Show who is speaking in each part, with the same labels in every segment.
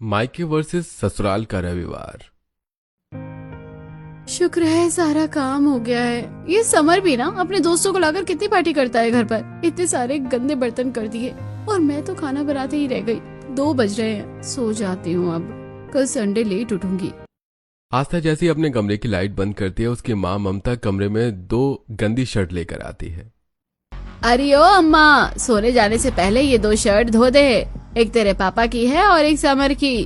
Speaker 1: मायके वर्सेस ससुराल का रविवार।
Speaker 2: शुक्र है सारा काम हो गया है। ये समर भी ना अपने दोस्तों को लाकर कितनी पार्टी करता है घर पर। इतने सारे गंदे बर्तन कर दिए और मैं तो खाना बनाते ही रह गई। 2 बज रहे हैं, सो जाती हूँ अब, कल संडे लेट उठूंगी।
Speaker 1: आस्था जैसी अपने कमरे की लाइट बंद करती है, उसकी माँ ममता कमरे में 2 गंदी शर्ट लेकर आती है।
Speaker 2: अरे ओ अम्मा, सोने जाने से पहले ये 2 शर्ट धो दे। एक तेरे पापा की है और एक समर की।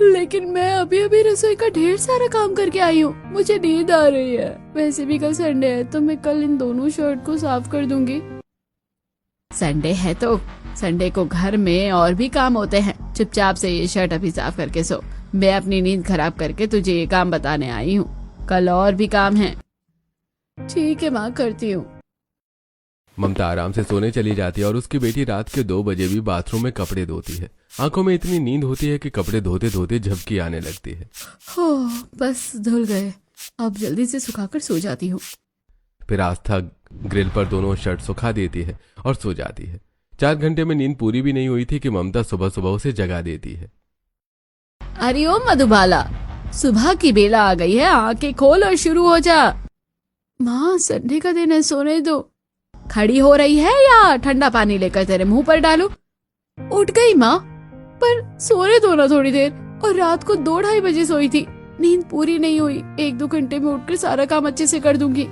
Speaker 2: लेकिन मैं अभी अभी रसोई का ढेर सारा काम करके आई हूँ, मुझे नींद आ रही है। वैसे भी कल संडे है तो मैं कल इन दोनों शर्ट को साफ कर दूंगी। संडे है तो संडे को घर में और भी काम होते हैं। चुपचाप से ये शर्ट अभी साफ करके सो। मैं अपनी नींद खराब करके तुझे ये काम बताने आई हूँ, कल और भी काम है। ठीक है माँ, करती हूँ।
Speaker 1: ममता आराम से सोने चली जाती है और उसकी बेटी रात के 2 बजे भी बाथरूम में कपड़े धोती है। आंखों में इतनी नींद होती है कि कपड़े धोते धोते झपकी आने लगती है।
Speaker 2: हो, बस धुल गए, अब जल्दी से सुखाकर सो जाती हूँ।
Speaker 1: फिर आस्था ग्रिल पर दोनों शर्ट सुखा देती है और सो जाती है। 4 घंटे में नींद पूरी भी नहीं हुई थी कि ममता सुबह सुबह उसे जगा देती है।
Speaker 2: अरे ओ मधुबाला, सुबह की बेला आ गई है, आंखें खोल और शुरू हो जा। माँ, संडे का दिन है, सोने दो। खड़ी हो रही है या ठंडा पानी लेकर तेरे मुंह पर डालूं? उठ गई माँ, पर सोने दो ना थोड़ी देर। और रात को 2-2:30 बजे सोई थी, नींद पूरी नहीं हुई। 1-2 घंटे में उठकर सारा काम अच्छे से कर दूंगी।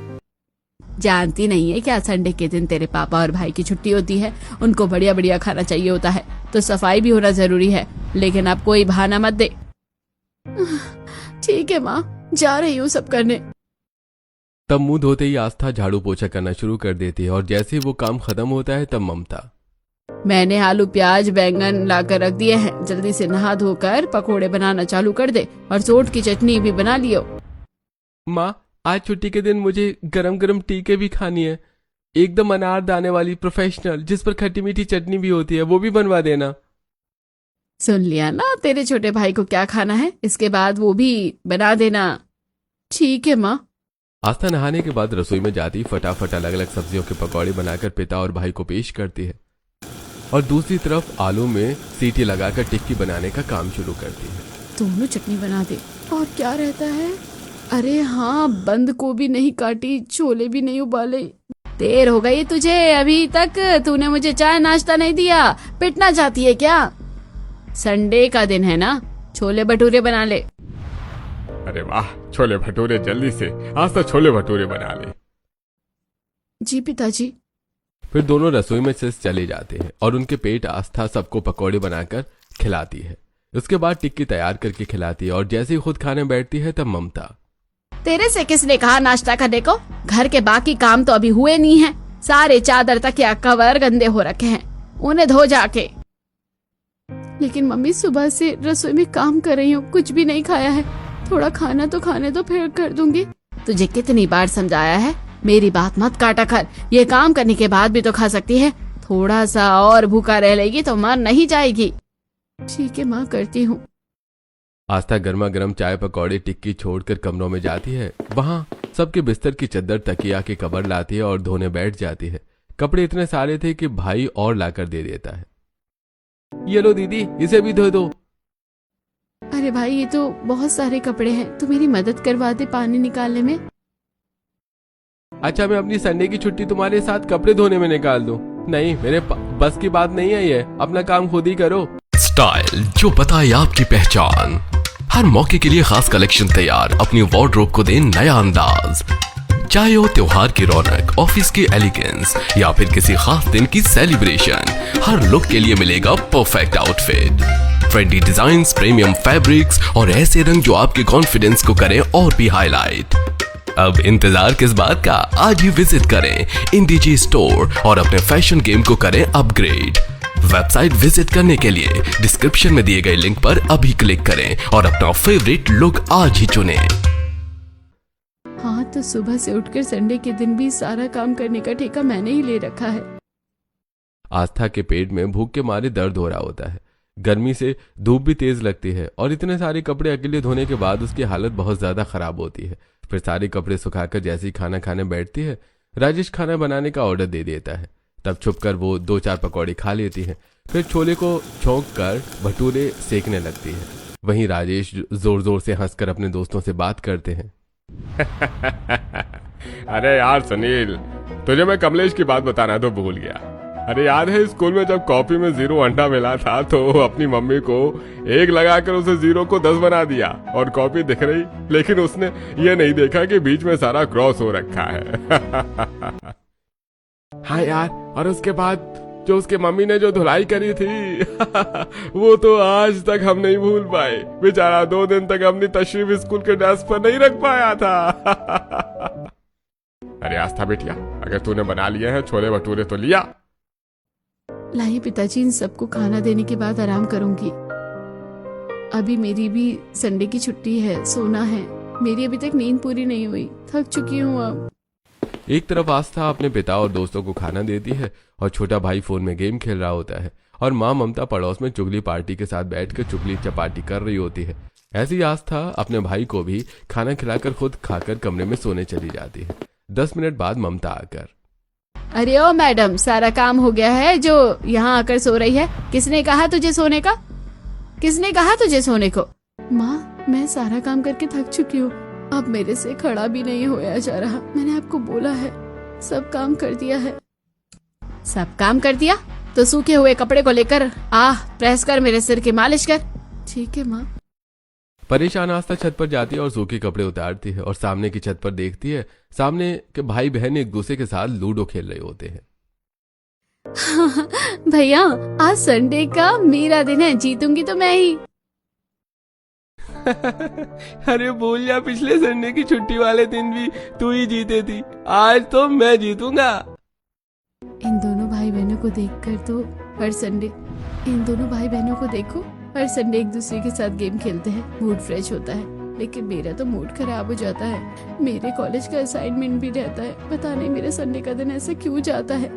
Speaker 2: जानती नहीं है क्या, संडे के दिन तेरे पापा और भाई की छुट्टी होती है। उनको बढ़िया बढ़िया खाना चाहिए होता है, तो सफाई भी होना जरूरी है। लेकिन अब कोई बहाना मत दे। ठीक है माँ, जा रही हूँ सब करने।
Speaker 1: तब मुंह धोते ही आस्था झाड़ू पोछा करना शुरू कर देती है और जैसे ही वो काम खत्म होता है तब ममता,
Speaker 2: मैंने आलू प्याज बैंगन लाकर रख दिए हैं, जल्दी से नहा धोकर पकोड़े बनाना चालू कर दे और सोंठ की चटनी भी बना लियो।
Speaker 1: माँ, आज छुट्टी के दिन मुझे गरम गरम टीके भी खानी है। एकदम अनार दाने वाली प्रोफेशनल, जिस पर खट्टी मीठी चटनी भी होती है, वो भी बनवा देना।
Speaker 2: सुन लिया ना तेरे छोटे भाई को क्या खाना है, इसके बाद वो भी बना देना। ठीक है माँ।
Speaker 1: आस्था नहाने के बाद रसोई में जाती फटाफट अलग अलग सब्जियों के पकौड़े बनाकर पिता और भाई को पेश करती है और दूसरी तरफ आलू में सीटी लगाकर टिक्की बनाने का काम शुरू करती है।
Speaker 2: दोनों चटनी बना दे। और क्या रहता है? अरे हाँ, बंद गोभी नहीं काटी, छोले भी नहीं उबाले। देर हो गई तुझे, अभी तक तूने मुझे चाय नाश्ता नहीं दिया। पिटना चाहती है क्या? संडे का दिन है ना, छोले भटूरे बना ले।
Speaker 1: अरे वाह, छोले भटूरे, जल्दी से आस्था छोले भटूरे बना ले।
Speaker 2: जी पिताजी।
Speaker 1: फिर दोनों रसोई में से चले जाते हैं और उनके पेट आस्था सबको पकौड़े बनाकर खिलाती है। उसके बाद टिक्की तैयार करके खिलाती है और जैसे ही खुद खाने बैठती है तब ममता,
Speaker 2: तेरे से किसने कहा नाश्ता करने को? घर के बाकी काम तो अभी हुए नहीं हैं। सारे चादर तक या कवर गंदे हो रखे हैं, उन्हें धो जाके। लेकिन मम्मी, सुबह से रसोई में काम कर रही हूँ, कुछ भी नहीं खाया है। थोड़ा खाना तो खाने दो, फिर कर दूंगी। तुझे कितनी बार समझाया है, मेरी बात मत काटा कर। ये काम करने के बाद भी तो खा सकती है। थोड़ा सा और भूखा रह लेगी तो मर नहीं जाएगी। ठीक है माँ, करती हूँ।
Speaker 1: आस्था गर्मा गर्म चाय पकौड़े टिक्की छोड़कर कमरों में जाती है। वहां सबके बिस्तर की चद्दर तकिया के कवर लाती है और धोने बैठ जाती है। कपड़े इतने सारे थे कि भाई और लाकर दे देता है। ये लो दीदी, इसे भी धो दो।
Speaker 2: अरे भाई, ये तो बहुत सारे कपड़े हैं, तू मेरी मदद करवा दे पानी निकालने में।
Speaker 1: अच्छा, मैं अपनी संडे की छुट्टी तुम्हारे साथ कपड़े धोने में निकाल दूं? नहीं, मेरे बस की बात नहीं है ये। अपना काम खुद ही करो।
Speaker 3: स्टाइल जो बताए आपकी पहचान, हर मौके के लिए खास कलेक्शन तैयार। अपनी वार्डरोब को दें नया अंदाज। चाहे हो त्योहार की रौनक, ऑफिस की एलिगेंस या फिर किसी खास दिन की सेलिब्रेशन, हर लुक के लिए मिलेगा perfect outfit. Trendy designs, premium fabrics और ऐसे रंग जो आपके कॉन्फिडेंस को करें और भी हाईलाइट। अब इंतजार किस बात का, आज ही विजिट करें इंडीजी स्टोर और अपने फैशन गेम को करें अपग्रेड। वेबसाइट विजिट करने के लिए डिस्क्रिप्शन में दिए गए लिंक पर अभी क्लिक करें और अपना फेवरेट लुक आज ही चुनें।
Speaker 2: हाँ, तो सुबह से उठकर संडे के दिन भी सारा काम करने का ठेका मैंने ही ले रखा है।
Speaker 1: आस्था के पेट में भूख के मारे दर्द हो रहा होता है। गर्मी से धूप भी तेज लगती है और इतने सारे कपड़े अकेले धोने के बाद उसकी हालत बहुत ज्यादा खराब होती है। फिर सारे कपड़े सुखाकर जैसे ही खाना खाने बैठती है, राजेश खाना बनाने का ऑर्डर दे देता है। तब छुपकर वो 2-4 पकौड़े खा लेती है, फिर छोले को छोंक कर भटूरे सेकने लगती है। वहीं राजेश जोर जोर से हंसकर अपने दोस्तों से बात करते हैं।
Speaker 4: अरे यार सुनील, तुझे मैं कमलेश की बात बताना तो भूल गया। अरे याद है स्कूल में जब कॉपी में 0 अंडा मिला था तो अपनी मम्मी को 1 लगाकर उसे 0 को 10 बना दिया और कॉपी दिख रही, लेकिन उसने ये नहीं देखा कि बीच में सारा क्रॉस हो रखा है। हाँ यार, और उसके बाद जो उसके मम्मी ने जो धुलाई करी थी वो तो आज तक हम नहीं भूल पाए। बेचारा 2 दिन तक अपनी तशरीफ स्कूल के डेस्क पर नहीं रख पाया था। अरे आस्था बेटिया, अगर तूने बना लिए हैं छोले भटूरे तो लिया।
Speaker 2: लाइए पिताजी, इन सबको खाना देने के बाद आराम करूंगी। अभी मेरी भी संडे की छुट्टी है, सोना है। मेरी अभी तक नींद पूरी नहीं हुई, थक चुकी हूँ अब।
Speaker 1: एक तरफ आस्था अपने पिता और दोस्तों को खाना देती है और छोटा भाई फोन में गेम खेल रहा होता है और माँ ममता पड़ोस में चुगली पार्टी के साथ बैठकर चुगली चपाटी कर रही होती है। ऐसी आस्था अपने भाई को भी खाना खिलाकर खुद खाकर कमरे में सोने चली जाती है। 10 मिनट बाद ममता आकर,
Speaker 2: अरे ओ मैडम, सारा काम हो गया है जो यहाँ आकर सो रही है? किसने कहा तुझे सोने का? किसने कहा तुझे सोने को? माँ, मैं सारा काम करके थक चुकी हूँ, अब मेरे से खड़ा भी नहीं होया जा रहा। मैंने आपको बोला है, सब काम कर दिया है। सब काम कर दिया तो सूखे हुए कपड़े को लेकर प्रेस कर मेरे सिर की मालिश कर। ठीक है माँ।
Speaker 1: परेशान आस्था छत पर जाती है और सूखे कपड़े उतारती है और सामने की छत पर देखती है सामने के भाई बहन एक दूसरे के साथ लूडो खेल रहे होते हैं।
Speaker 2: भैया, आज संडे का मेरा दिन है, जीतूंगी तो मैं ही।
Speaker 1: अरे भूल जा, पिछले संडे की छुट्टी वाले दिन भी तू ही जीते थी, आज तो मैं जीतूंगा।
Speaker 2: इन दोनों भाई बहनों को देखकर तो हर संडे इन दोनों भाई बहनों को देखो, हर संडे एक दूसरे के साथ गेम खेलते हैं, मूड फ्रेश होता है। लेकिन मेरा तो मूड खराब हो जाता है। मेरे कॉलेज का असाइनमेंट भी रहता है, पता नहीं मेरे संडे का दिन ऐसे क्यों जाता है।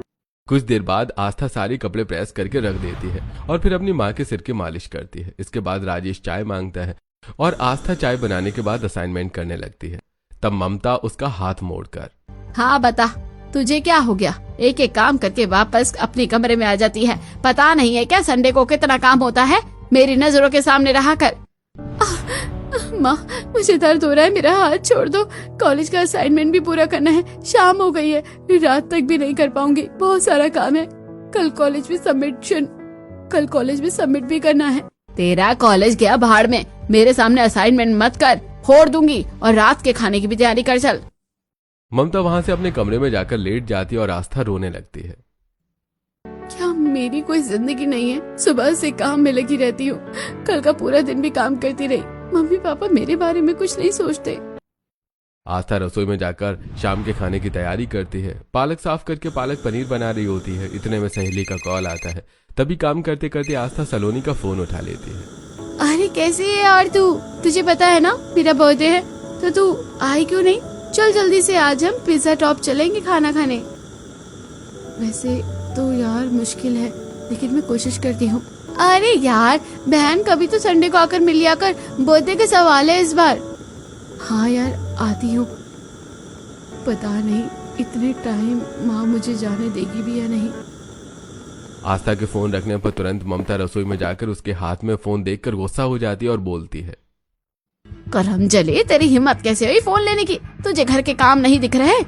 Speaker 1: कुछ देर बाद आस्था सारे कपड़े प्रेस करके रख देती है और फिर अपनी माँ के सिर की मालिश करती है। इसके बाद राजेश चाय मांगता है और आस्था चाय बनाने के बाद असाइनमेंट करने लगती है। तब ममता उसका हाथ मोड़कर,
Speaker 2: हाँ बता, तुझे क्या हो गया? एक एक काम करके वापस अपने कमरे में आ जाती है। पता नहीं है क्या संडे को कितना काम होता है? मेरी नजरों के सामने रहा कर। माँ, मुझे दर्द हो रहा है, मेरा हाथ छोड़ दो। कॉलेज का असाइनमेंट भी पूरा करना है, शाम हो गई है, रात तक भी नहीं कर पाऊंगी, बहुत सारा काम है। कल कॉलेज में सबमिट भी करना है। तेरा कॉलेज गया भाड़ में, मेरे सामने असाइनमेंट मत कर, फोड़ दूंगी। और रात के खाने की भी तैयारी कर चल।
Speaker 1: ममता वहां से अपने कमरे में जाकर लेट जाती है और आस्था रोने लगती है।
Speaker 2: क्या मेरी कोई जिंदगी नहीं है? सुबह से काम में लगी रहती हूँ, कल का पूरा दिन भी काम करती रही। मम्मी पापा मेरे बारे में कुछ नहीं सोचते।
Speaker 1: आस्था रसोई में जाकर शाम के खाने की तैयारी करती है। पालक साफ करके पालक पनीर बना रही होती है। इतने में सहेली का कॉल आता है। तभी काम करते करते आस्था सलोनी का फोन उठा लेती है।
Speaker 2: अरे कैसी है यार तू? तुझे पता है ना मेरा बर्थडे है, तो तू आई क्यों नहीं? चल जल्दी से, आज हम पिज्जा टॉप चलेंगे खाना खाने। वैसे तो यार मुश्किल है, लेकिन मैं कोशिश करती हूँ। अरे यार बहन, कभी तो संडे को आकर मिल लिया कर, बर्थडे का सवाल है इस बार। हाँ यार आती हूँ। पता नहीं इतने टाइम माँ मुझे जाने देगी भी या नहीं।
Speaker 1: आस्था के फोन रखने पर तुरंत ममता रसोई में जाकर उसके हाथ में फोन देखकर गुस्सा हो जाती है और बोलती है,
Speaker 2: करम जले, तेरी हिम्मत कैसे हुई फोन लेने की? तुझे घर के काम नहीं दिख रहे?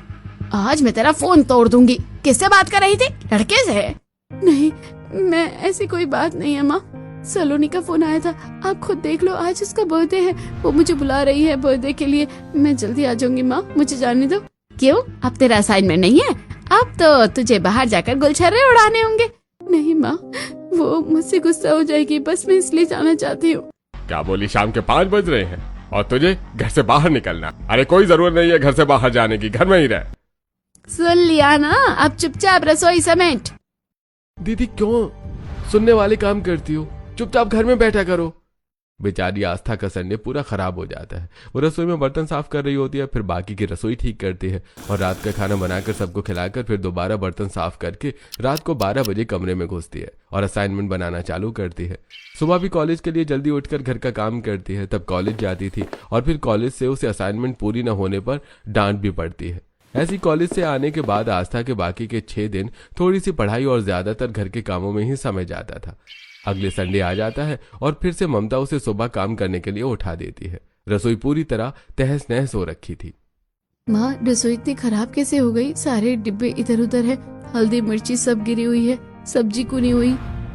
Speaker 2: आज मैं तेरा फोन तोड़ दूंगी। किससे बात कर रही थी? लड़के से? नहीं, मैं ऐसी कोई बात नहीं है माँ। सलोनी का फोन आया था, आप खुद देख लो, आज उसका बर्थडे है, वो मुझे बुला रही है बर्थडे के लिए। मैं जल्दी आ जाऊंगी माँ, मुझे जाने दो। क्यों, अब तेरा असाइनमेंट नहीं है? अब तो तुझे बाहर जाकर गुलछर्रे उड़ाने होंगे। नहीं माँ, वो मुझसे गुस्सा हो जाएगी, बस मैं इसलिए जाना चाहती हूँ।
Speaker 4: क्या बोली? शाम के 5 बज रहे हैं और तुझे घर से बाहर निकलना? अरे कोई जरूरत नहीं है घर से बाहर जाने की, घर में ही रह।
Speaker 2: सुन लिया ना, अब चुपचाप रसोई समेट।
Speaker 1: दीदी क्यों सुनने वाले काम करती हो? चुपचाप घर में बैठा करो। बेचारी आस्था का संडे पूरा खराब हो जाता है। वो रसोई में बर्तन साफ कर रही होती है, फिर बाकी की रसोई ठीक करती है और रात का खाना बनाकर सबको खिलाकर फिर दोबारा बर्तन साफ करके रात को 12 बजे कमरे में घुसती है और असाइनमेंट बनाना चालू करती है। सुबह भी कॉलेज के लिए जल्दी उठकर घर का काम करती है। तब कॉलेज जाती थी और फिर कॉलेज से उसे असाइनमेंट पूरी न होने पर डांट भी पड़ती है। ऐसी कॉलेज से आने के बाद आस्था के बाकी के 6 दिन थोड़ी सी पढ़ाई और ज्यादातर घर के कामों में ही समय जाता था। अगले संडे आ जाता है और फिर से ममता उसे सुबह काम करने के लिए उठा देती है। रसोई पूरी तरह तहस नहस हो रखी थी।
Speaker 2: माँ, रसोई इतनी खराब कैसे हो गई? सारे डिब्बे इधर उधर है, हल्दी मिर्ची सब गिरी हुई है, सब्जी कुनी हुई,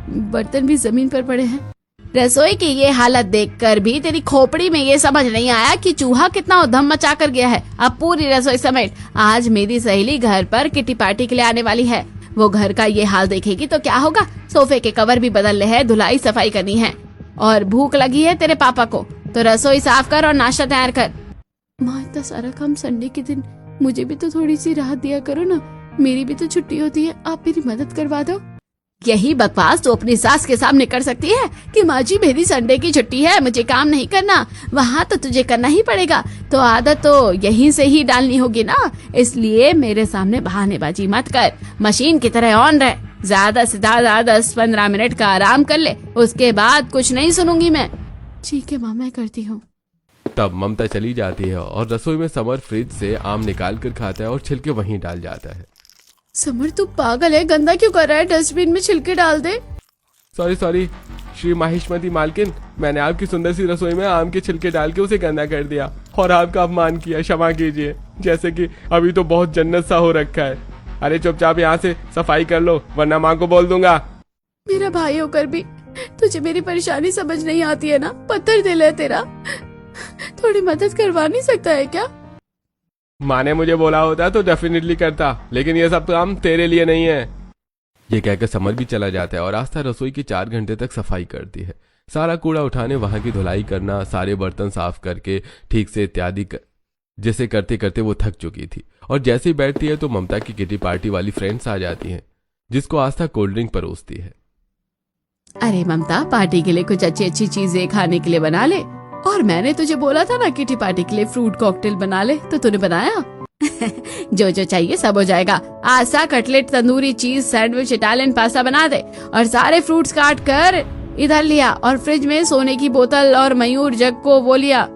Speaker 2: बर्तन भी जमीन पर पड़े हैं। रसोई की ये हालत देखकर भी तेरी खोपड़ी में ये समझ नहीं आया कि चूहा कितना उधम मचा कर गया है। अब पूरी रसोई समेट। आज मेरी सहेली घर पर किटी पार्टी के लिए आने वाली है। वो घर का ये हाल देखेगी तो क्या होगा? सोफे के कवर भी बदलने हैं, धुलाई सफाई करनी है, और भूख लगी है तेरे पापा को तो रसोई साफ कर और नाश्ता तैयार कर। माँ, इतना सारा काम संडे के दिन, मुझे भी तो थोड़ी सी राहत दिया करो ना। मेरी भी तो छुट्टी होती है, आप मेरी मदद करवा दो। यही बकवास तो अपनी सास के सामने कर सकती है कि माँ जी मेरी संडे की छुट्टी है, मुझे काम नहीं करना। वहाँ तो तुझे करना ही पड़ेगा, तो आदत तो यहीं से ही डालनी होगी ना। इसलिए मेरे सामने बहानेबाजी मत कर, मशीन की तरह ऑन रह। ज्यादा से ज्यादा 10-15 मिनट का आराम कर ले, उसके बाद कुछ नहीं सुनूंगी मैं। ठीक है माँ, मैं करती हूँ।
Speaker 1: तब ममता चली जाती है और रसोई में समर फ्रिज से आम निकाल कर खाता है और छिलके वहीं डाल जाता है।
Speaker 2: समर, तू पागल है? गंदा क्यों कर रहा है? डस्टबिन में छिलके डाल दे।
Speaker 1: सॉरी श्री माहिष्मती मालकिन, मैंने आपकी सुंदर सी रसोई में आम के छिलके डाल के उसे गंदा कर दिया और आपका अपमान किया, क्षमा कीजिए। जैसे कि अभी तो बहुत जन्नत सा हो रखा है। अरे चुपचाप यहाँ से सफाई कर लो वरना माँ को बोल दूंगा।
Speaker 2: मेरा भाई होकर भी तुझे मेरी परेशानी समझ नहीं आती है ना? पत्थर दिल है तेरा, थोड़ी मदद करवा नहीं सकता है क्या?
Speaker 1: माँ ने मुझे बोला होता तो डेफिनेटली करता, लेकिन ये सब काम तेरे लिए नहीं है। ये कहकर समर भी चला जाता है और आस्था रसोई की 4 घंटे तक सफाई करती है। सारा कूड़ा उठाने, वहां की धुलाई करना, सारे बर्तन साफ करके ठीक से इत्यादि जिसे करते करते वो थक चुकी थी। और जैसे ही बैठती है तो ममता की किटी पार्टी वाली फ्रेंड्स आ जाती हैं, जिसको आस्था कोल्ड ड्रिंक परोसती है।
Speaker 2: अरे ममता, पार्टी के लिए कुछ अच्छी अच्छी चीजें खाने के लिए बना ले। और मैंने तुझे बोला था ना किटी पार्टी के लिए फ्रूट कॉकटेल बना ले, तो तूने बनाया? जो जो चाहिए सब हो जाएगा। आसा, cutlet, tandoori cheese sandwich, Italian pasta बना दे। और सारे फ्रूट्स काट कर इधर लिया और फ्रिज में सोने की बोतल और मयूर जग को वो लिया।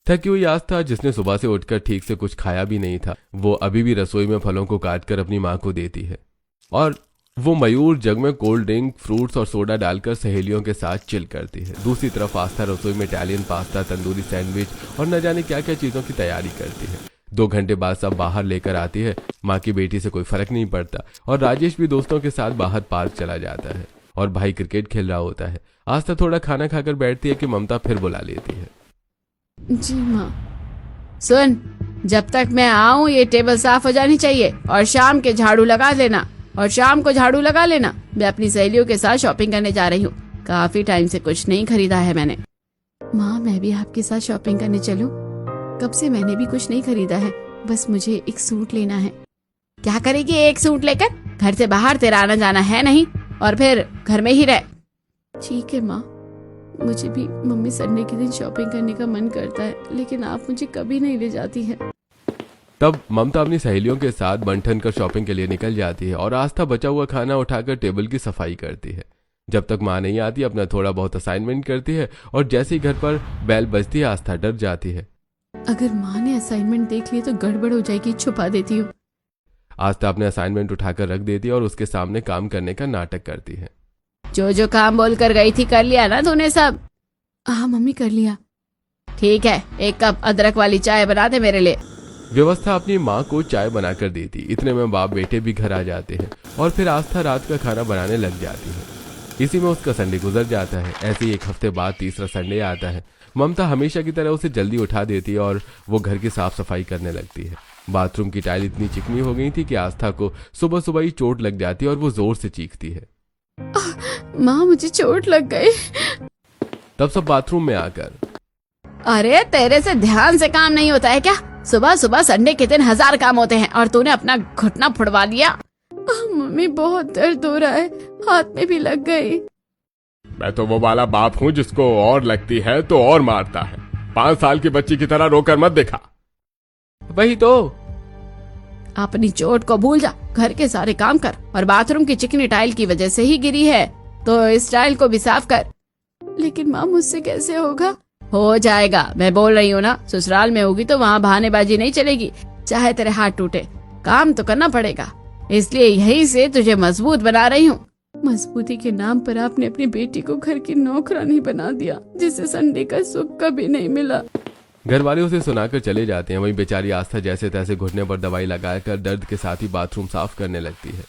Speaker 1: थकी हुई आस्था, जिसने सुबह से उठकर ठीक से कुछ खाया भी नहीं था, वो अभी भी रसोई में फलों को काटकर अपनी माँ को देती है। और वो मयूर जग में कोल्ड ड्रिंक, फ्रूट्स और सोडा डालकर सहेलियों के साथ चिल करती है। दूसरी तरफ आस्था रसोई में इटालियन पास्ता, तंदूरी सैंडविच और न जाने क्या क्या चीजों की तैयारी करती है। 2 घंटे बाद सब बाहर लेकर आती है। माँ की बेटी से कोई फर्क नहीं पड़ता और राजेश भी दोस्तों के साथ बाहर पार्क चला जाता है और भाई क्रिकेट खेल रहा होता है। आस्था थोड़ा खाना खाकर बैठती है कि ममता फिर बुला लेती है।
Speaker 2: जी माँ। सुन, जब तक मैं आऊँ ये टेबल साफ हो जानी चाहिए और शाम के झाड़ू लगा लेना। और शाम को झाड़ू लगा लेना। मैं अपनी सहेलियों के साथ शॉपिंग करने जा रही हूँ। काफी टाइम से कुछ नहीं खरीदा है मैंने। माँ, मैं भी आपके साथ शॉपिंग करने चलूं? कब से मैंने भी कुछ नहीं खरीदा है, बस मुझे एक सूट लेना है। क्या करेगी एक सूट लेकर? घर से बाहर तेरा आना जाना है नहीं, और फिर घर में ही रह। ठीक है माँ, मुझे भी मम्मी संडे के दिन शॉपिंग करने का मन करता है, लेकिन आप मुझे कभी नहीं ले जाती है।
Speaker 1: तब ममता अपनी सहेलियों के साथ बंठन कर शॉपिंग के लिए निकल जाती है और आस्था बचा हुआ खाना उठाकर टेबल की सफाई करती है। जब तक माँ नहीं आती अपना थोड़ा बहुत असाइनमेंट करती है और जैसे ही घर पर बेल बजती है आस्था डर जाती है।
Speaker 2: अगर माँ ने असाइनमेंट देख ली तो गड़बड़ हो जाएगी, छुपा देती हूँ।
Speaker 1: आस्था अपने असाइनमेंट उठाकर रख देती है और उसके सामने काम करने का नाटक करती है।
Speaker 2: जो जो काम बोल कर गई थी कर लिया ना तूने सब? हाँ मम्मी, कर लिया। ठीक है, 1 कप अदरक वाली चाय बना दे मेरे लिए।
Speaker 1: व्यवस्था अपनी माँ को चाय बनाकर देती। इतने में बाप बेटे भी घर आ जाते हैं और फिर आस्था रात का खाना बनाने लग जाती है। इसी में उसका संडे गुजर जाता है। ऐसे ही 1 हफ्ते बाद तीसरा संडे आता है। ममता हमेशा की तरह उसे जल्दी उठा देती है और वो घर की साफ सफाई करने लगती है। बाथरूम की टाइल इतनी चिकनी हो गई थी कि आस्था को सुबह सुबह ही चोट लग जाती है और वो जोर से चीखती है।
Speaker 2: माँ, मुझे चोट लग गई।
Speaker 1: तब सब बाथरूम में आकर,
Speaker 2: अरे तेरे से ध्यान से काम नहीं होता है क्या? सुबह सुबह संडे के दिन 1000 काम होते हैं और तूने अपना घुटना फुड़वा लिया। मम्मी, बहुत दर्द हो रहा है, हाथ में भी लग गई।
Speaker 4: मैं तो वो वाला बाप हूँ जिसको और लगती है तो और मारता है। 5 साल की बच्ची की तरह रोकर मत देखा।
Speaker 1: वही तो,
Speaker 2: अपनी चोट को भूल जा, घर के सारे काम कर। और बाथरूम की चिकनी टाइल की वजह से ही गिरी है, तो इस टाइल को भी साफ कर। लेकिन माँ, मुझसे कैसे होगा? हो जाएगा, मैं बोल रही हूँ ना। ससुराल में होगी तो वहाँ बहानेबाजी नहीं चलेगी, चाहे तेरे हाथ टूटे। काम तो करना पड़ेगा, इसलिए यहीं से तुझे मजबूत बना रही हूँ। मजबूती के नाम पर आपने अपनी बेटी को घर की नौकरानी बना दिया, जिसे संडे का सुख कभी नहीं मिला।
Speaker 1: घर वाले उसे सुनाकर चले जाते हैं। वहीं बेचारी आस्था जैसे तैसे घुटने पर दवाई लगाकर दर्द के साथ ही बाथरूम साफ करने लगती है।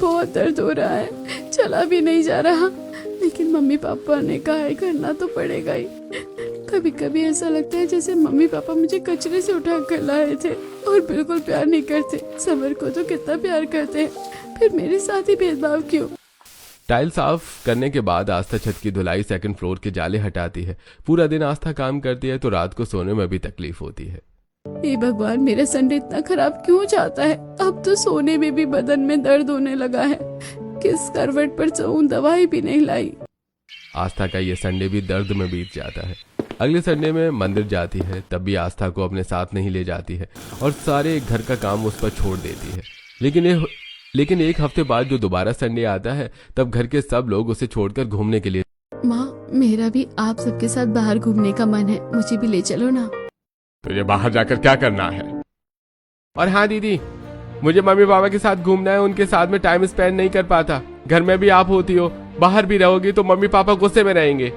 Speaker 2: बहुत दर्द हो रहा है, चला भी नहीं जा रहा, लेकिन मम्मी पापा ने कहा है करना तो पड़ेगा ही। कभी कभी ऐसा लगता है जैसे मम्मी पापा मुझे कचरे से उठा कर लाए थे और बिल्कुल प्यार नहीं करते। समर को तो कितना प्यार करते हैं, फिर मेरे साथ ही भेदभाव क्यों।
Speaker 1: टाइल साफ करने के बाद आस्था छत की धुलाई, सेकंड फ्लोर के जाले हटाती है। पूरा दिन आस्था काम करती है तो रात को सोने में भी तकलीफ होती है।
Speaker 2: हे भगवान, मेरा संडे इतना खराब क्यों जाता है। अब तो सोने में भी बदन में दर्द होने लगा है। किस करवट पर सोऊं, दवाई भी नहीं लाई।
Speaker 1: आस्था का ये संडे भी दर्द में बीत जाता है। अगले संडे में मंदिर जाती है, तब भी आस्था को अपने साथ नहीं ले जाती है और सारे घर का काम उस पर छोड़ देती है। लेकिन एक हफ्ते बाद जो दोबारा संडे आता है, तब घर के सब लोग उसे छोड़कर घूमने के लिए।
Speaker 2: माँ, मेरा भी आप सबके साथ बाहर घूमने का मन है, मुझे भी ले चलो ना।
Speaker 4: तुझे बाहर जाकर क्या करना है?
Speaker 1: और हाँ दीदी, मुझे मम्मी पापा के साथ घूमना है, उनके साथ में टाइम स्पेंड नहीं कर पाता। घर में भी आप होती हो, बाहर भी रहोगी तो मम्मी पापा गुस्से में रहेंगे।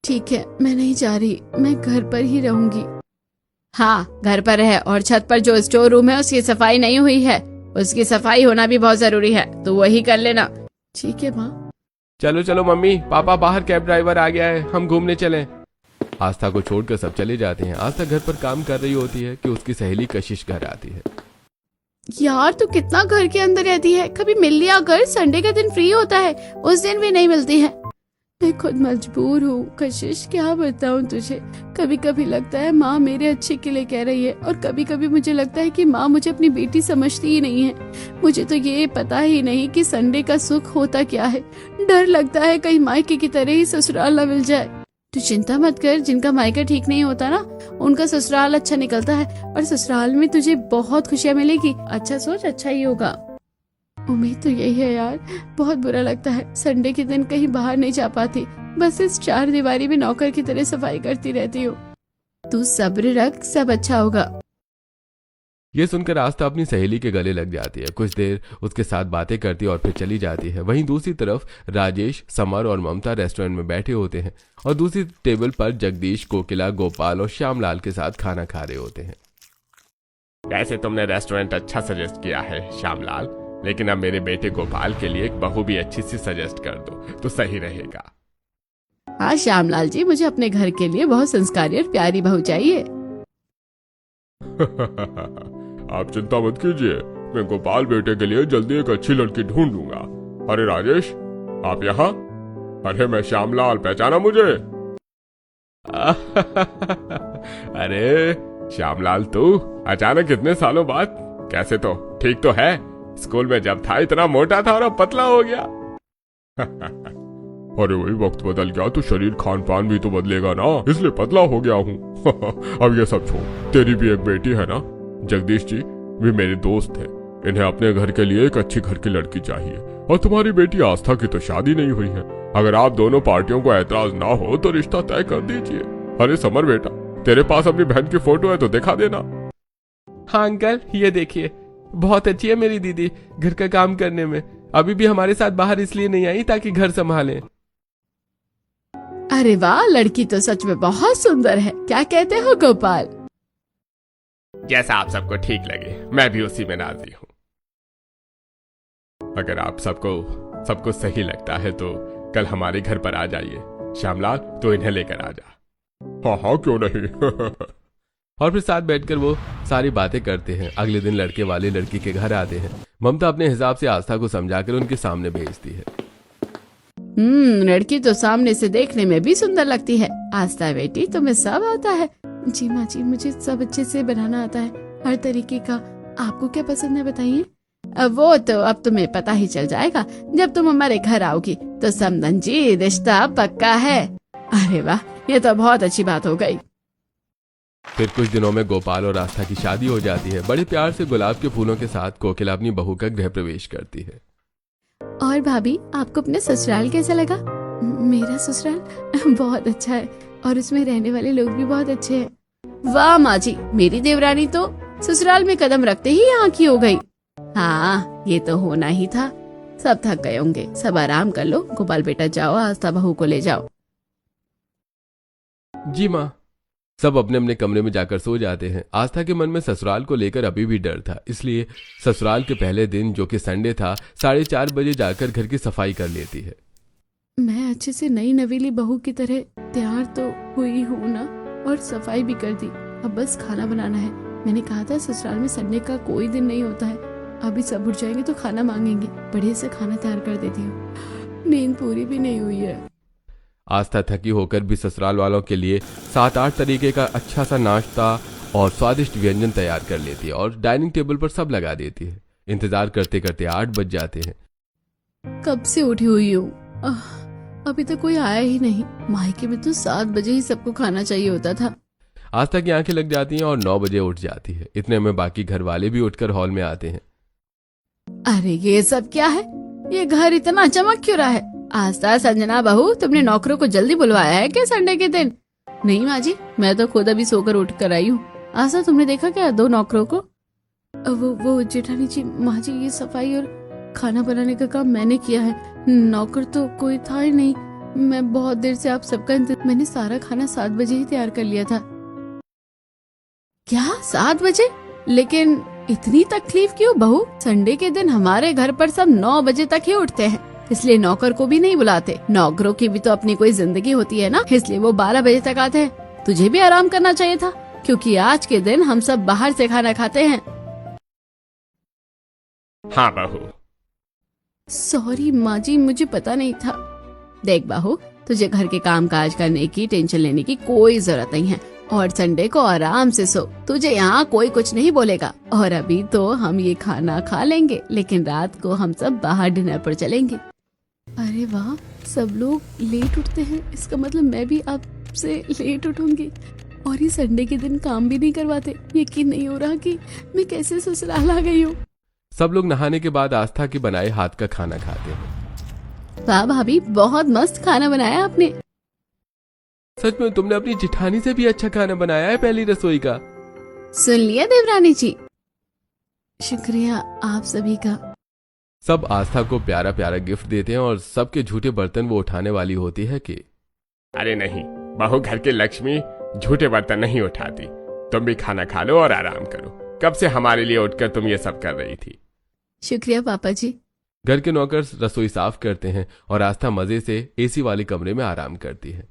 Speaker 2: ठीक है, मैं नहीं जा रही, मैं घर पर ही रहूंगी। हाँ, घर पर है, और छत पर जो स्टोर रूम है उसकी सफाई नहीं हुई है, उसकी सफाई होना भी बहुत जरूरी है, तो वही कर लेना। ठीक है माँ।
Speaker 1: चलो चलो मम्मी पापा, बाहर कैब ड्राइवर आ गया है, हम घूमने चलें। आस्था को छोड़कर सब चले जाते हैं। आस्था घर पर काम कर रही होती है कि उसकी सहेली कशिश घर आती है।
Speaker 2: यार, तू कितना घर के अंदर रहती है, कभी मिल लिया कर, संडे का दिन फ्री होता है, उस दिन भी नहीं मिलती है। मैं खुद मजबूर हूँ कशिश, क्या बताऊँ तुझे। कभी कभी लगता है माँ मेरे अच्छे के लिए कह रही है, और कभी कभी मुझे लगता है कि माँ मुझे अपनी बेटी समझती ही नहीं है। मुझे तो ये पता ही नहीं कि संडे का सुख होता क्या है। डर लगता है कहीं मायके की तरह ही ससुराल न मिल जाए। तू चिंता मत कर, जिनका मायका ठीक नहीं होता ना, उनका ससुराल अच्छा निकलता है, और ससुराल में तुझे बहुत खुशियाँ मिलेगी। अच्छा सोच, अच्छा ही होगा। उम्मीद तो यही है यार। बहुत बुरा लगता है, संडे के दिन कहीं बाहर नहीं जा पाती, बस इस चार दीवारी में नौकर की तरह सफाई करती रहती हूँ। तू सब्र रख, सब अच्छा होगा।
Speaker 1: ये सुनकर आस्था अपनी सहेली के गले लग जाती है। कुछ देर उसके साथ बातें करती और फिर चली जाती है। वहीं दूसरी तरफ राजेश, समर और ममता रेस्टोरेंट में बैठे होते हैं और दूसरी टेबल पर जगदीश, कोकिला, गोपाल और श्यामलाल के साथ खाना खा रहे होते हैं।
Speaker 4: वैसे तुमने रेस्टोरेंट अच्छा सजेस्ट किया है श्यामलाल, लेकिन अब मेरे बेटे गोपाल के लिए एक बहू भी अच्छी सी सजेस्ट कर दो तो सही रहेगा।
Speaker 2: हाँ श्यामलाल जी, मुझे अपने घर के लिए बहुत संस्कारी और प्यारी बहू चाहिए।
Speaker 4: आप चिंता मत कीजिए, मैं गोपाल बेटे के लिए जल्दी एक अच्छी लड़की ढूंढ दूंगा। अरे राजेश, आप यहाँ? अरे मैं श्यामलाल, पहचाना मुझे? अरे श्यामलाल, तू अचानक इतने सालों बाद कैसे? तो ठीक तो है? स्कूल में जब था इतना मोटा था और अब पतला हो गया। अरे वही वक्त बदल गया तो शरीर खान पान भी तो बदलेगा ना, इसलिए पतला हो गया हूँ। अब ये सब छोड़, तेरी भी एक बेटी है ना? जगदीश जी भी मेरे दोस्त हैं, इन्हें अपने घर के लिए एक अच्छी घर की लड़की चाहिए, और तुम्हारी बेटी आस्था की तो शादी नहीं हुई है। अगर आप दोनों पार्टियों को ऐतराज ना हो तो रिश्ता तय कर दीजिए। अरे समर बेटा, तेरे पास अपनी बहन की फोटो है तो दिखा देना।
Speaker 1: हाँ अंकल, ये देखिए, बहुत अच्छी है मेरी दीदी घर का काम करने में। अभी भी हमारे साथ बाहर इसलिए नहीं आई ताकि घर संभाले।
Speaker 2: अरे वाह, लड़की तो सच में बहुत सुंदर है। क्या कहते हो गोपाल?
Speaker 4: जैसा आप सबको ठीक लगे, मैं भी उसी में राजी हूँ। अगर आप सबको सही लगता है तो कल हमारे घर पर आ जाइए। श्यामलाल, तो इन्हें लेकर आ जा। हाँ हाँ, क्यों नहीं।
Speaker 1: और फिर साथ बैठकर वो सारी बातें करते हैं। अगले दिन लड़के वाले लड़की के घर आते हैं। ममता अपने हिसाब से आस्था को समझाकर उनके सामने भेजती है।
Speaker 2: लड़की तो सामने से देखने में भी सुंदर लगती है। आस्था बेटी, तुम्हें सब आता है? जी माँ जी, मुझे सब अच्छे से बनाना आता है, हर तरीके का। आपको क्या पसंद है बताइए? वो तो अब तुम्हें पता ही चल जाएगा जब तुम हमारे घर आओगी। तो समदन जी, रिश्ता पक्का है। अरे वाह, ये तो बहुत अच्छी बात हो गई।
Speaker 1: फिर कुछ दिनों में गोपाल और आस्था की शादी हो जाती है। बड़े प्यार से गुलाब के फूलों के साथ कोकिला अपनी बहू का गृह प्रवेश करती है।
Speaker 2: और भाभी, आपको अपने ससुराल कैसा लगा? मेरा ससुराल बहुत अच्छा है, और उसमें रहने वाले लोग भी बहुत अच्छे हैं। वाह माँ जी, मेरी देवरानी तो ससुराल में कदम रखते ही यहाँ की हो गई। हाँ, ये तो होना ही था। सब थक गए होंगे, सब आराम कर लो। गोपाल बेटा जाओ, आस्था बहू को ले जाओ।
Speaker 1: जी माँ। सब अपने अपने कमरे में जाकर सो जाते हैं। आस्था के मन में ससुराल को लेकर अभी भी डर था, इसलिए ससुराल के पहले दिन जो कि संडे था 4:30 बजे जाकर घर की सफाई कर लेती है।
Speaker 2: मैं अच्छे से नई नवेली बहू की तरह तैयार तो हुई हूँ ना, और सफाई भी कर दी। अब बस खाना बनाना है। मैंने कहा था ससुराल में संडे का कोई दिन नहीं होता है। अभी सब उठ जाएंगे तो खाना मांगेंगे। बढ़िया से खाना तैयार कर देती हूँ। नींद पूरी भी नहीं हुई है।
Speaker 1: आस्था थकी होकर भी ससुराल वालों के लिए 7-8 तरीके का अच्छा सा नाश्ता और स्वादिष्ट व्यंजन तैयार कर लेती है और डाइनिंग टेबल पर सब लगा देती है। इंतजार करते करते 8 बज जाते हैं।
Speaker 2: कब से उठी हुई हूँ, अभी तक कोई आया ही नहीं। मायके में तो 7 बजे ही सबको खाना चाहिए होता था।
Speaker 1: आस्था की आंखें लग जाती हैं और 9 बजे उठ जाती है। इतने में बाकी घर वाले भी उठकर हॉल में आते हैं।
Speaker 2: अरे ये सब क्या है? ये घर इतना चमक क्यों रहा है? आस्था, संजना बहू, तुमने नौकरों को जल्दी बुलवाया है क्या संडे के दिन? नहीं माँ जी, मैं तो खुद अभी सोकर उठ कर आई हूँ। आस्था, तुमने देखा क्या 2 नौकरों को? वो जेठानी जी, माँ जी, ये सफाई और खाना बनाने का काम मैंने किया है। नौकर तो कोई था ही नहीं। मैं बहुत देर से आप सबका मैंने सारा खाना 7 बजे ही तैयार कर लिया था। क्या 7 बजे? लेकिन इतनी तकलीफ क्यों बहू? संडे के दिन हमारे घर पर सब 9 बजे तक ही उठते हैं, इसलिए नौकर को भी नहीं बुलाते। नौकरों की भी तो अपनी कोई जिंदगी होती है ना, इसलिए वो 12 बजे तक आते हैं। तुझे भी आराम करना चाहिए था, क्योंकि आज के दिन हम सब बाहर से खाना खाते हैं।
Speaker 4: हाँ बहू।
Speaker 2: सॉरी माँ जी, मुझे पता नहीं था। देख बहू, तुझे घर के काम काज करने की टेंशन लेने की कोई जरूरत नहीं है, और संडे को आराम से सो। तुझे यहाँ कोई कुछ नहीं बोलेगा। और अभी तो हम ये खाना खा लेंगे, लेकिन रात को हम सब बाहर डिनर पर चलेंगे। अरे वाह, सब लोग लेट उठते हैं, इसका मतलब मैं भी आपसे लेट उठूंगी। और ये संडे के दिन काम भी नहीं करवाते। यकीन नहीं हो रहा कि मैं कैसे ससुराल आ गई हूँ।
Speaker 1: सब लोग नहाने के बाद आस्था के बनाए हाथ का खाना खाते हैं।
Speaker 2: वाह भाभी, बहुत मस्त खाना बनाया आपने।
Speaker 1: सच में तुमने अपनी जेठानी से भी अच्छा खाना बनाया है पहली रसोई का।
Speaker 2: सुन लिया देवरानी जी? शुक्रिया आप सभी का।
Speaker 1: सब आस्था को प्यारा प्यारा गिफ्ट देते हैं और सबके झूठे बर्तन वो उठाने वाली होती है कि
Speaker 4: अरे नहीं बहू, घर की लक्ष्मी झूठे बर्तन नहीं उठाती। तुम भी खाना खा लो और आराम करो। कब से हमारे लिए उठकर तुम ये सब कर रही थी।
Speaker 2: शुक्रिया पापा जी।
Speaker 1: घर के नौकर रसोई साफ करते हैं और आस्था मजे से एसी वाले कमरे में आराम करती है।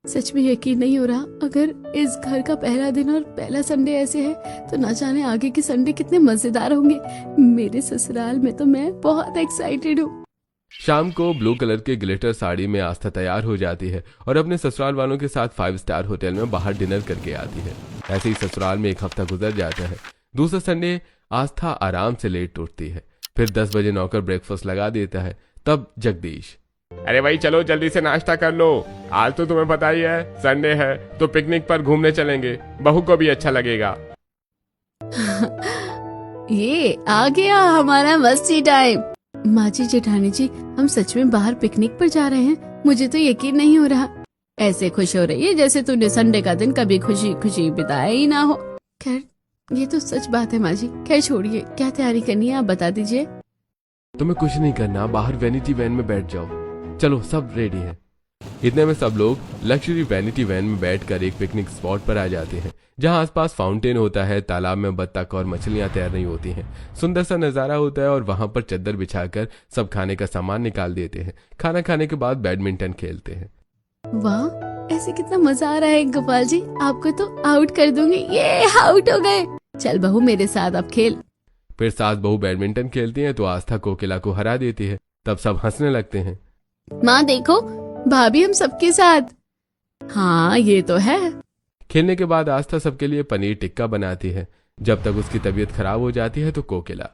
Speaker 2: सच में यकीन नहीं हो रहा, अगर इस घर का पहला दिन और पहला संडे ऐसे है तो ना जाने आगे के संडे कितने मजेदार होंगे। मेरे ससुराल में तो मैं बहुत एक्साइटेड हूँ।
Speaker 1: शाम को ब्लू कलर के ग्लिटर साड़ी में आस्था तैयार हो जाती है और अपने ससुराल वालों के साथ 5 स्टार होटल में बाहर डिनर करके आती है। ऐसे ही ससुराल में 1 हफ्ता गुजर जाता है। दूसरा संडे आस्था आराम से लेट उठती है। फिर 10 बजे नौकर ब्रेकफास्ट लगा देता है। तब जगदीश,
Speaker 4: अरे भाई चलो जल्दी से नाश्ता कर लो। आज तो तुम्हें पता ही है संडे है तो पिकनिक पर घूमने चलेंगे। बहू को भी अच्छा लगेगा।
Speaker 2: ये आ गया हमारा मस्ती टाइम। माँ जी, जेठानी जी, हम सच में बाहर पिकनिक पर जा रहे हैं। मुझे तो यकीन नहीं हो रहा। ऐसे खुश हो रही है जैसे तूने संडे का दिन कभी खुशी खुशी बिताया ही ना हो। खैर, ये तो सच बात है माँ जी। खैर छोड़िए, क्या तैयारी करनी है आप बता दीजिए।
Speaker 1: तुम्हें कुछ नहीं करना, बाहर वैनिटी वैन में बैठ जाओ। चलो सब रेडी है। इतने में सब लोग लग्जरी वैनिटी वैन में बैठकर एक पिकनिक स्पॉट पर आ जाते हैं, जहां आसपास फाउंटेन होता है, तालाब में बत्तख और मछलियां तैर रही होती हैं। सुंदर सा नजारा होता है और वहां पर चद्दर बिछाकर सब खाने का सामान निकाल देते हैं। खाना खाने के बाद बैडमिंटन खेलते हैं।
Speaker 2: वाह, ऐसे कितना मजा आ रहा है गोपाल जी। आपको तो आउट कर दूंगी। ये आउट हो गए। चल बहू, मेरे साथ अब खेल।
Speaker 1: फिर सास बहू बैडमिंटन खेलती हैं तो आस्था कोकिला को हरा देती है। तब सब हंसने लगते हैं।
Speaker 2: माँ देखो, भाभी हम सबके साथ। हाँ ये तो है।
Speaker 1: खेलने के बाद आस्था सबके लिए पनीर टिक्का बनाती है। जब तक उसकी तबीयत खराब हो जाती है तो कोकिला,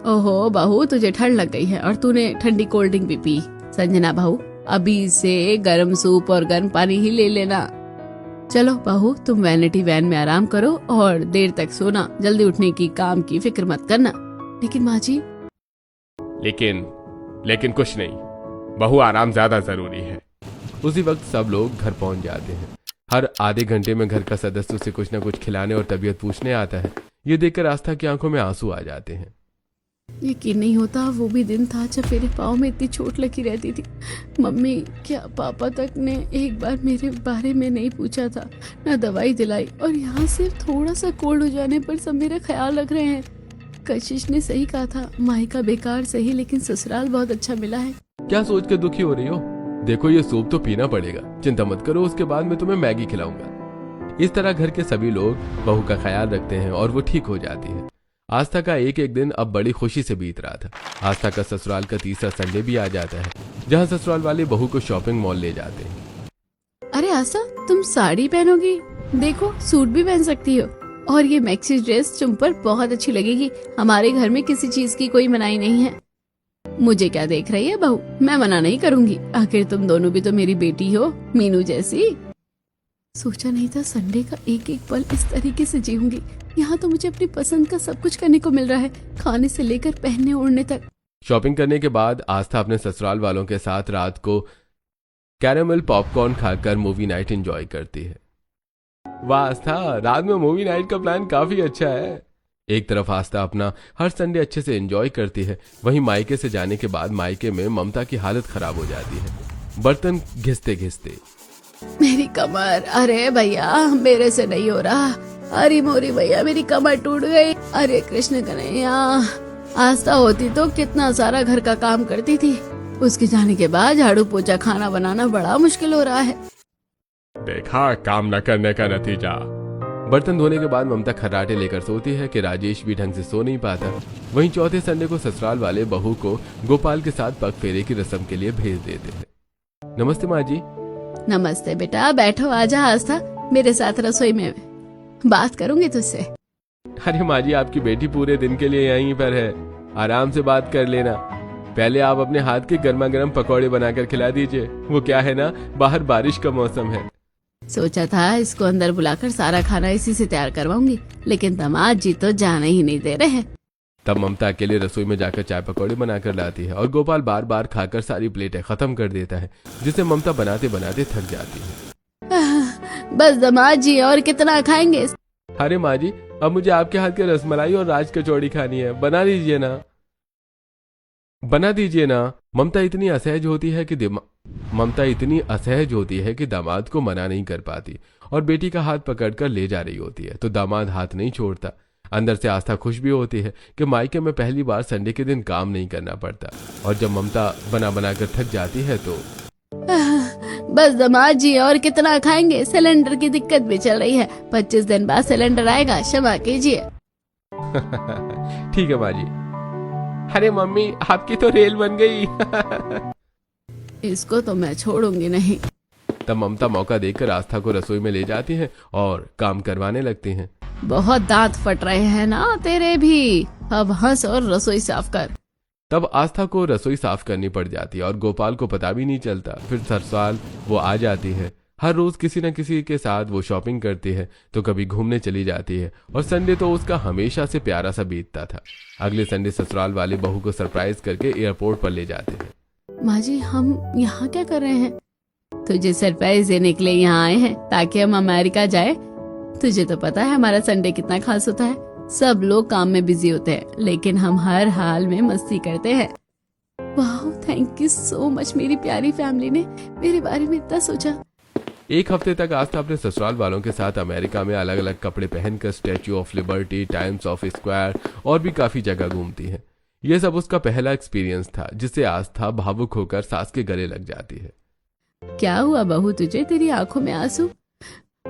Speaker 2: ओहो बहू, तुझे ठंड लग गई है और तूने ठंडी कोल्ड ड्रिंक भी पी। संजना बहू, अभी से गर्म सूप और गर्म पानी ही ले लेना। चलो बहू, तुम वैनिटी वैन में आराम करो और देर तक सोना। जल्दी उठने की काम की फिक्र मत करना। लेकिन माँ जी।
Speaker 4: लेकिन कुछ नहीं बहू, आराम ज्यादा जरूरी है।
Speaker 1: उसी वक्त सब लोग घर पहुंच जाते हैं। हर आधे घंटे में घर का सदस्य उसे कुछ न कुछ खिलाने और तबीयत पूछने आता है। ये देखकर आस्था की आंखों में आंसू आ जाते हैं।
Speaker 2: यकीन नहीं होता वो भी दिन था जब मेरे पाँव में इतनी चोट लगी रहती थी। मम्मी क्या पापा तक ने एक बार मेरे बारे में नहीं पूछा था, ना दवाई दिलाई, और यहाँ सिर्फ थोड़ा सा कोल्ड हो जाने पर सब मेरा ख्याल रख रहे हैं। कशिश ने सही कहा था, मायका बेकार सही लेकिन ससुराल बहुत अच्छा मिला है।
Speaker 1: क्या सोच के दुखी हो रही हो? देखो ये सूप तो पीना पड़ेगा, चिंता मत करो, उसके बाद मैं तुम्हें मैगी खिलाऊंगा। इस तरह घर के सभी लोग बहू का ख्याल रखते हैं और वो ठीक हो जाती है। आस्था का एक एक दिन अब बड़ी खुशी से बीत रहा था। आस्था का ससुराल का तीसरा संडे भी आ जाता है, जहाँ ससुराल वाले बहू को शॉपिंग मॉल ले जाते हैं।
Speaker 2: अरे आस्था, तुम साड़ी पहनोगी? देखो सूट भी पहन सकती हो, और ये मैक्सी ड्रेस तुम पर बहुत अच्छी लगेगी। हमारे घर में किसी चीज की कोई मनाही नहीं है। मुझे क्या देख रही है बहू, मैं मना नहीं करूंगी, आखिर तुम दोनों भी तो मेरी बेटी हो, मीनू जैसी। सोचा नहीं था संडे का एक एक पल इस तरीके से जीऊंगी। यहाँ तो मुझे अपनी पसंद का सब कुछ करने को मिल रहा है, खाने से लेकर पहनने ओढ़ने तक।
Speaker 1: शॉपिंग करने के बाद आस्था अपने ससुराल वालों के साथ रात को कैरेमल पॉपकॉर्न खाकर मूवी नाइट एंजॉय करती है। वाह आस्था, रात में मूवी नाइट का प्लान काफी अच्छा है। एक तरफ आस्था अपना हर संडे अच्छे से एंजॉय करती है, वहीं मायके से जाने के बाद मायके में ममता की हालत खराब हो जाती है, बर्तन घिसते घिसते।
Speaker 2: मेरी कमर, अरे भैया मेरे से नहीं हो रहा, अरे मोरी भैया मेरी कमर टूट गई। अरे कृष्ण कन्हैया, आस्था होती तो कितना सारा घर का काम करती थी, उसके जाने के बाद झाड़ू पोछा खाना बनाना बड़ा मुश्किल हो रहा है।
Speaker 4: देखा काम न करने का नतीजा।
Speaker 1: बर्तन धोने के बाद ममता खर्राटे लेकर सोती है कि राजेश भी ढंग से सो नहीं पाता। वहीं चौथे संडे को ससुराल वाले बहू को गोपाल के साथ पग फेरे की रस्म के लिए भेज देते हैं। नमस्ते माँ जी।
Speaker 2: नमस्ते बेटा, बैठो, आजा आस्था, मेरे साथ रसोई में बात करूंगी तुझसे।
Speaker 1: अरे माँ जी, आपकी बेटी पूरे दिन के लिए यहीं पर है, आराम से बात कर लेना। पहले आप अपने हाथ के गर्मा गर्म पकौड़े बनाकर खिला दीजिए, वो क्या है ना, बाहर बारिश का मौसम है।
Speaker 2: सोचा था इसको अंदर बुलाकर सारा खाना इसी से तैयार करवाऊंगी, लेकिन दामाद जी तो जाने ही नहीं दे रहे हैं।
Speaker 1: तब ममता अकेले रसोई में जाकर चाय पकौड़े बनाकर लाती है और गोपाल बार बार खाकर सारी प्लेटें खत्म कर देता है, जिसे ममता बनाते बनाते थक जाती है।
Speaker 2: बस दामाद जी, और कितना खाएंगे?
Speaker 1: अरे माँ जी, अब मुझे आपके हाथ के रसमलाई और राज कचौड़ी खानी है, बना दीजिए ना, बना दीजिए ना। ममता इतनी असहज होती है कि दामाद को मना नहीं कर पाती और बेटी का हाथ पकड़कर ले जा रही होती है, तो दामाद हाथ नहीं छोड़ता। अंदर से आस्था खुश भी होती है कि मायके में पहली बार संडे के दिन काम नहीं करना पड़ता, और जब ममता बना बनाकर थक जाती है तो
Speaker 2: बस दामाद जी, और कितना खाएंगे? सिलेंडर की दिक्कत भी चल रही है, 25 दिन बाद सिलेंडर आएगा, क्षमा कीजिए।
Speaker 1: ठीक है माँ जी। अरे मम्मी, आपकी तो रेल बन गई।
Speaker 2: इसको तो मैं छोड़ूंगी नहीं।
Speaker 1: तब ममता मौका देखकर आस्था को रसोई में ले जाती है और काम करवाने लगती हैं।
Speaker 2: बहुत दांत फट रहे हैं ना तेरे भी, अब हंस और रसोई साफ कर।
Speaker 1: तब आस्था को रसोई साफ करनी पड़ जाती है और गोपाल को पता भी नहीं चलता। फिर ससुराल वो आ जाती है। हर रोज किसी न किसी के साथ वो शॉपिंग करती है, तो कभी घूमने चली जाती है, और संडे तो उसका हमेशा से प्यारा सा बीतता था। अगले संडे ससुराल वाले बहू को सरप्राइज करके एयरपोर्ट पर ले जाते हैं।
Speaker 2: माँ जी, हम यहाँ क्या कर रहे हैं? तुझे सरप्राइज देने के लिए यहाँ आए हैं, ताकि हम अमेरिका जाए। तुझे तो पता है हमारा संडे कितना खास होता है। सब लोग काम में बिजी होते हैं, लेकिन हम हर हाल में मस्ती करते हैं। वाह, थैंक यू सो मच, मेरी प्यारी फैमिली ने मेरे बारे में इतना सोचा।
Speaker 1: एक हफ्ते तक आस्था अपने ससुराल वालों के साथ अमेरिका में अलग अलग कपड़े पहनकर statue of liberty, times of square और भी काफी जगह घूमती है। यह सब उसका पहला एक्सपीरियंस था, जिससे आस्था भावुक होकर सास के गले लग जाती है।
Speaker 2: क्या हुआ बहू तुझे, तेरी आंखों में आंसू?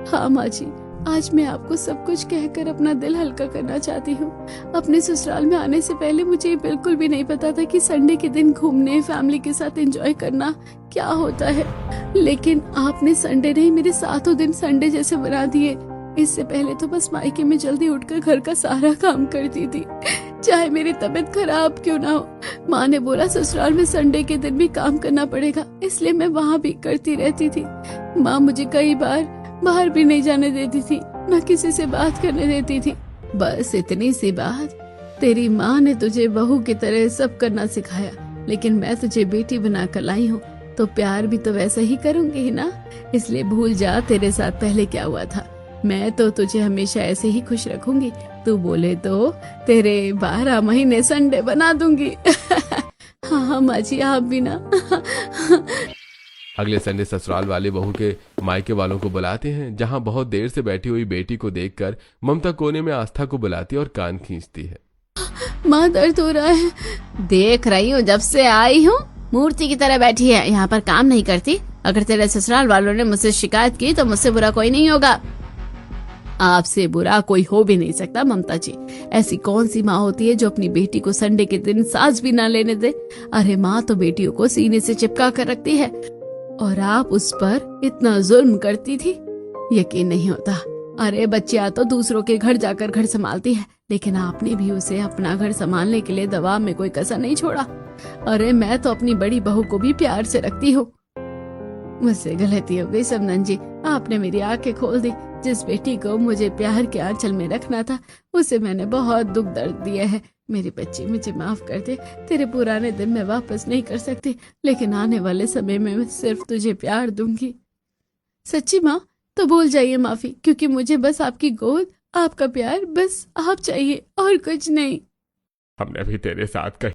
Speaker 2: हाँ माँ जी, आज मैं आपको सब कुछ कहकर अपना दिल हल्का करना चाहती हूँ। अपने ससुराल में आने से पहले मुझे बिल्कुल भी नहीं पता था कि संडे के दिन घूमने, फैमिली के साथ एंजॉय करना क्या होता है, लेकिन आपने संडे नहीं, मेरे सातों दिन संडे जैसे बना दिए। इससे पहले तो बस मायके में जल्दी उठकर घर का सारा काम करती थी, चाहे मेरी तबीयत खराब क्यों ना हो। माँ ने बोला ससुराल में संडे के दिन भी काम करना पड़ेगा, इसलिए मैं वहाँ भी करती रहती थी। माँ मुझे कई बार बाहर भी नहीं जाने देती थी, न किसी से बात करने देती थी। बस इतनी सी बात, तेरी माँ ने तुझे बहू की तरह सब करना सिखाया, लेकिन मैं तुझे बेटी बनाकर लाई हूँ। तो प्यार भी तो वैसा ही करूंगी ही ना। इसलिए भूल जा तेरे साथ पहले क्या हुआ था। मैं तो तुझे हमेशा ऐसे ही खुश रखूंगी। तू बोले तो तेरे 12 महीने संडे बना दूंगी। हाँ माँ जी, आप भी ना।
Speaker 1: अगले संडे ससुराल वाले बहू के मायके वालों को बुलाते हैं, जहां बहुत देर से बैठी हुई बेटी को देखकर ममता कोने में आस्था को बुलाती और कान खींचती है।
Speaker 2: माँ, दर्द हो रहा है। देख रही हूँ, जब से आई हूँ मूर्ति की तरह बैठी है, यहाँ पर काम नहीं करती। अगर तेरे ससुराल वालों ने मुझसे शिकायत की तो मुझसे बुरा कोई नहीं होगा। आपसे बुरा कोई हो भी नहीं सकता ममता जी। ऐसी कौन सी माँ होती है जो अपनी बेटी को संडे के दिन सांस भी ना लेने दे। अरे माँ तो बेटियों को सीने से चिपका कर रखती है, और आप उस पर इतना जुल्म करती थी, यकीन नहीं होता। अरे बच्चियां तो दूसरों के घर जाकर घर संभालती है, लेकिन आपने भी उसे अपना घर संभालने के लिए दबाव में कोई कसर नहीं छोड़ा। अरे मैं तो अपनी बड़ी बहू को भी प्यार से रखती हूँ। मुझसे गलती हो गई समनन जी, आपने मेरी आंखें खोल दी। जिस बेटी को मुझे प्यार के आंचल में रखना था, उसे मैंने बहुत दुख दर्द दिया है। मेरी बच्ची, मुझे माफ कर दे। तेरे पुराने दिन मैं वापस नहीं कर सकती, लेकिन आने वाले समय में मैं सिर्फ तुझे प्यार दूंगी। सच्ची माँ, तो भूल जाइए माफी, क्योंकि मुझे बस आपकी गोद, आपका प्यार, बस आप चाहिए और कुछ नहीं।
Speaker 4: हमने भी तेरे साथ कहीं